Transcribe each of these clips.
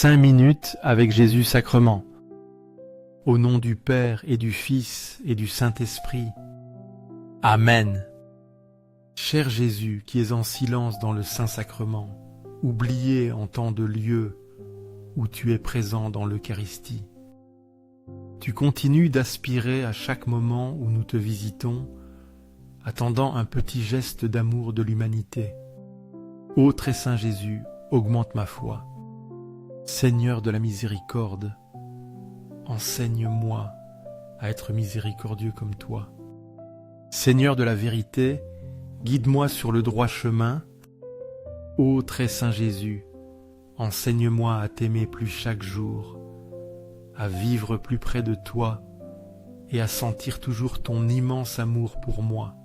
5 minutes avec Jésus sacrement. Au nom du Père et du Fils et du Saint-Esprit. Amen. Cher Jésus, qui es en silence dans le Saint-Sacrement, oublié en tant de lieu où tu es présent dans l'Eucharistie, tu continues d'aspirer à chaque moment où nous te visitons, attendant un petit geste d'amour de l'humanité. Ô très saint Jésus, augmente ma foi. Seigneur de la miséricorde, enseigne-moi à être miséricordieux comme toi. Seigneur de la vérité, guide-moi sur le droit chemin. Ô très saint Jésus, enseigne-moi à t'aimer plus chaque jour, à vivre plus près de toi et à sentir toujours ton immense amour pour moi.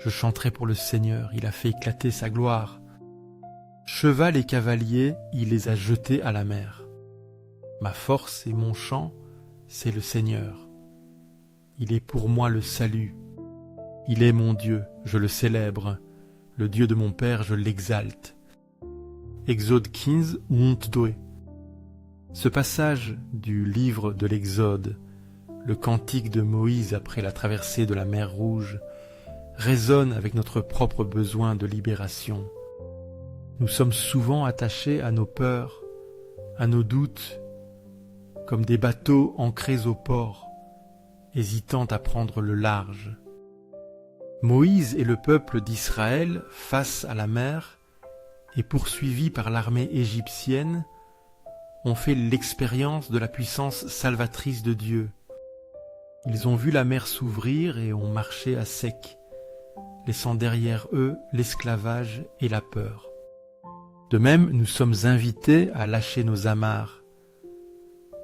Je chanterai pour le Seigneur, il a fait éclater sa gloire. Cheval et cavalier, il les a jetés à la mer. Ma force et mon chant, c'est le Seigneur. Il est pour moi le salut. Il est mon Dieu, je le célèbre. Le Dieu de mon Père, je l'exalte. Exode 15, 1-2. Ce passage du livre de l'Exode, le cantique de Moïse après la traversée de la mer Rouge, résonne avec notre propre besoin de libération. Nous sommes souvent attachés à nos peurs, à nos doutes, comme des bateaux ancrés au port, hésitant à prendre le large. Moïse et le peuple d'Israël, face à la mer, et poursuivis par l'armée égyptienne, ont fait l'expérience de la puissance salvatrice de Dieu. Ils ont vu la mer s'ouvrir et ont marché à sec, laissant derrière eux l'esclavage et la peur. De même, nous sommes invités à lâcher nos amarres,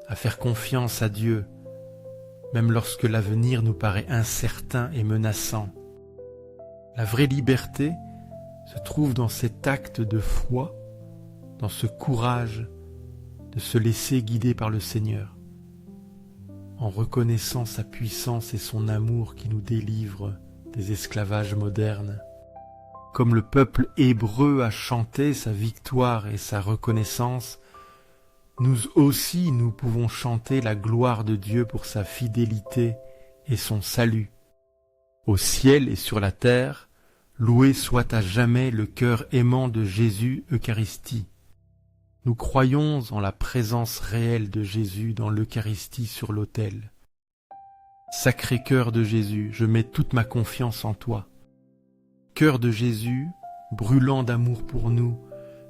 à faire confiance à Dieu, même lorsque l'avenir nous paraît incertain et menaçant. La vraie liberté se trouve dans cet acte de foi, dans ce courage de se laisser guider par le Seigneur, en reconnaissant sa puissance et son amour qui nous délivre des esclavages modernes. Comme le peuple hébreu a chanté sa victoire et sa reconnaissance, nous aussi nous pouvons chanter la gloire de Dieu pour sa fidélité et son salut. Au ciel et sur la terre, loué soit à jamais le cœur aimant de Jésus Eucharistie. Nous croyons en la présence réelle de Jésus dans l'Eucharistie sur l'autel. Sacré cœur de Jésus, je mets toute ma confiance en toi. Cœur de Jésus, brûlant d'amour pour nous,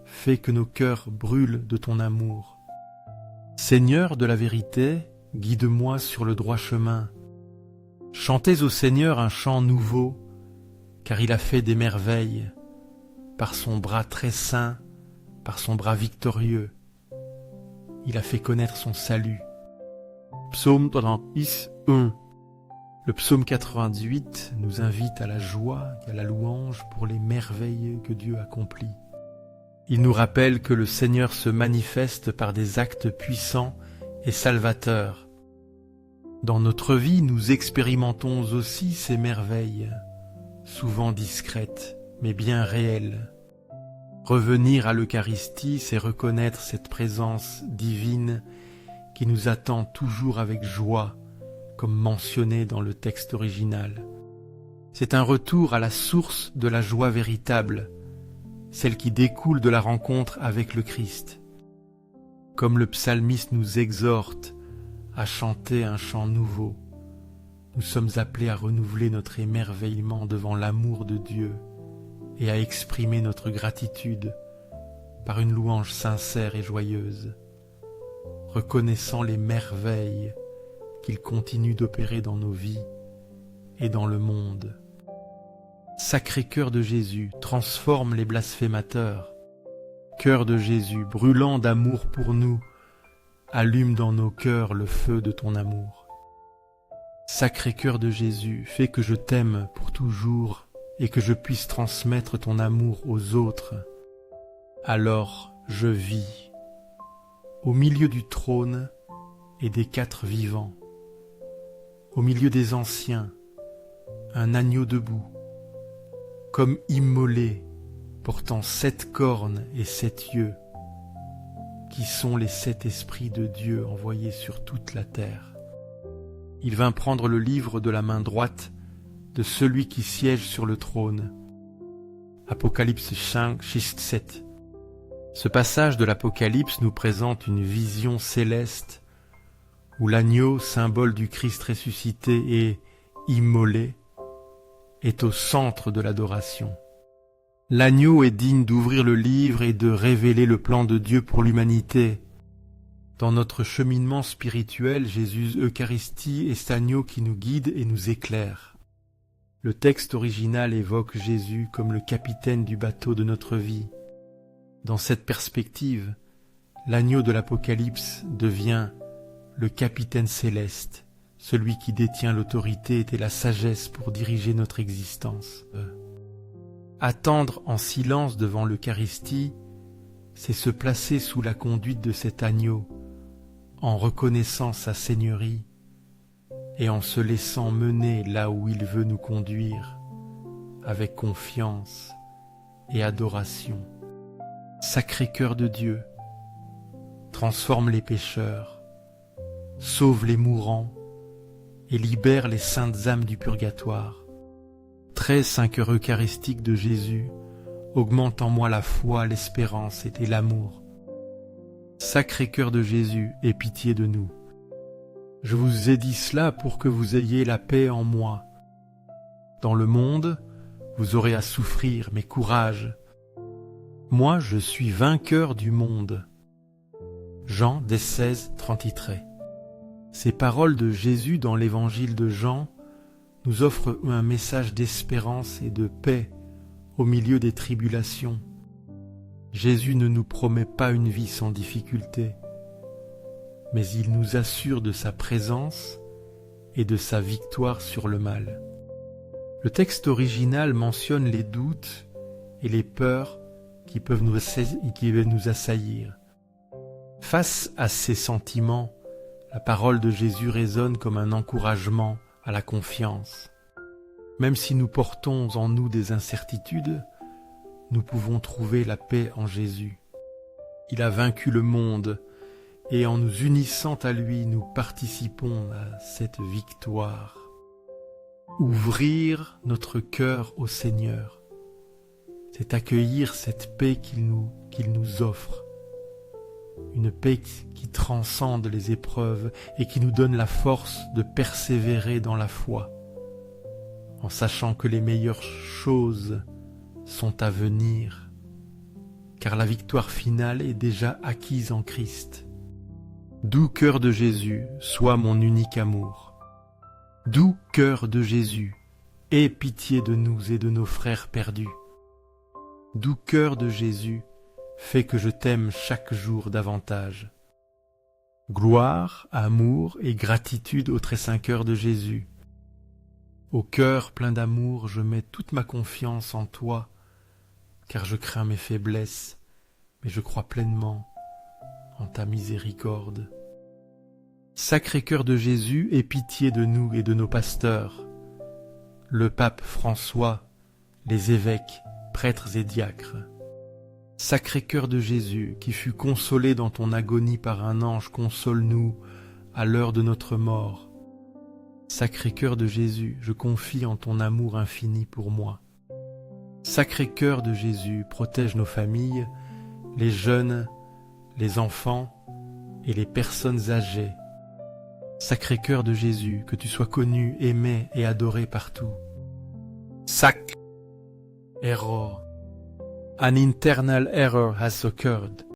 fais que nos cœurs brûlent de ton amour. Seigneur de la vérité, guide-moi sur le droit chemin. Chantez au Seigneur un chant nouveau, car il a fait des merveilles, par son bras très saint, par son bras victorieux. Il a fait connaître son salut. Psaume 1. Le psaume 98 nous invite à la joie et à la louange pour les merveilles que Dieu accomplit. Il nous rappelle que le Seigneur se manifeste par des actes puissants et salvateurs. Dans notre vie, nous expérimentons aussi ces merveilles, souvent discrètes, mais bien réelles. Revenir à l'Eucharistie, c'est reconnaître cette présence divine qui nous attend toujours avec joie, comme mentionné dans le texte original. C'est un retour à la source de la joie véritable, celle qui découle de la rencontre avec le Christ. Comme le psalmiste nous exhorte à chanter un chant nouveau, nous sommes appelés à renouveler notre émerveillement devant l'amour de Dieu et à exprimer notre gratitude par une louange sincère et joyeuse, reconnaissant les merveilles qu'il continue d'opérer dans nos vies et dans le monde. Sacré cœur de Jésus, transforme les blasphémateurs. Cœur de Jésus, brûlant d'amour pour nous, allume dans nos cœurs le feu de ton amour. Sacré cœur de Jésus, fais que je t'aime pour toujours et que je puisse transmettre ton amour aux autres. Alors je vis, au milieu du trône et des 4 vivants, au milieu des anciens, un agneau debout, comme immolé, portant 7 cornes et 7 yeux, qui sont les 7 esprits de Dieu envoyés sur toute la terre. Il vint prendre le livre de la main droite de celui qui siège sur le trône. Apocalypse 5, 7. Ce passage de l'Apocalypse nous présente une vision céleste où l'agneau, symbole du Christ ressuscité et immolé, est au centre de l'adoration. L'agneau est digne d'ouvrir le livre et de révéler le plan de Dieu pour l'humanité. Dans notre cheminement spirituel, Jésus Eucharistie est cet agneau qui nous guide et nous éclaire. Le texte original évoque Jésus comme le capitaine du bateau de notre vie. Dans cette perspective, l'agneau de l'Apocalypse devient le capitaine céleste, celui qui détient l'autorité et la sagesse pour diriger notre existence. Attendre en silence devant l'Eucharistie, c'est se placer sous la conduite de cet agneau, en reconnaissant sa seigneurie et en se laissant mener là où il veut nous conduire, avec confiance et adoration. Sacré-Cœur de Dieu, transforme les pécheurs, sauve les mourants et libère les saintes âmes du purgatoire. 13 5 heures eucharistiques de Jésus, augmente en moi la foi, l'espérance et l'amour. Sacré-Cœur de Jésus, aie pitié de nous. Je vous ai dit cela pour que vous ayez la paix en moi. Dans le monde, vous aurez à souffrir, mais courage. Moi, je suis vainqueur du monde. Jean 16, 33. Ces paroles de Jésus dans l'évangile de Jean nous offrent un message d'espérance et de paix au milieu des tribulations. Jésus ne nous promet pas une vie sans difficulté, mais il nous assure de sa présence et de sa victoire sur le mal. Le texte original mentionne les doutes et les peurs qui peuvent nous assaillir. Face à ces sentiments, la parole de Jésus résonne comme un encouragement à la confiance. Même si nous portons en nous des incertitudes, nous pouvons trouver la paix en Jésus. Il a vaincu le monde et en nous unissant à lui, nous participons à cette victoire. Ouvrir notre cœur au Seigneur, c'est accueillir cette paix qu'il nous offre. Une paix qui transcende les épreuves et qui nous donne la force de persévérer dans la foi, en sachant que les meilleures choses sont à venir, car la victoire finale est déjà acquise en Christ. Doux cœur de Jésus, sois mon unique amour. Doux cœur de Jésus, aie pitié de nous et de nos frères perdus. Doux cœur de Jésus, fais que je t'aime chaque jour davantage. Gloire, amour et gratitude au très saint cœur de Jésus. Au cœur plein d'amour, je mets toute ma confiance en toi, car je crains mes faiblesses, mais je crois pleinement en ta miséricorde. Sacré cœur de Jésus, aie pitié de nous et de nos pasteurs, le pape François, les évêques, prêtres et diacres. Sacré cœur de Jésus, qui fut consolé dans ton agonie par un ange, console-nous à l'heure de notre mort. Sacré cœur de Jésus, je confie en ton amour infini pour moi. Sacré cœur de Jésus, protège nos familles, les jeunes, les enfants et les personnes âgées. Sacré cœur de Jésus, que tu sois connu, aimé et adoré partout. Sac error. An internal error has occurred.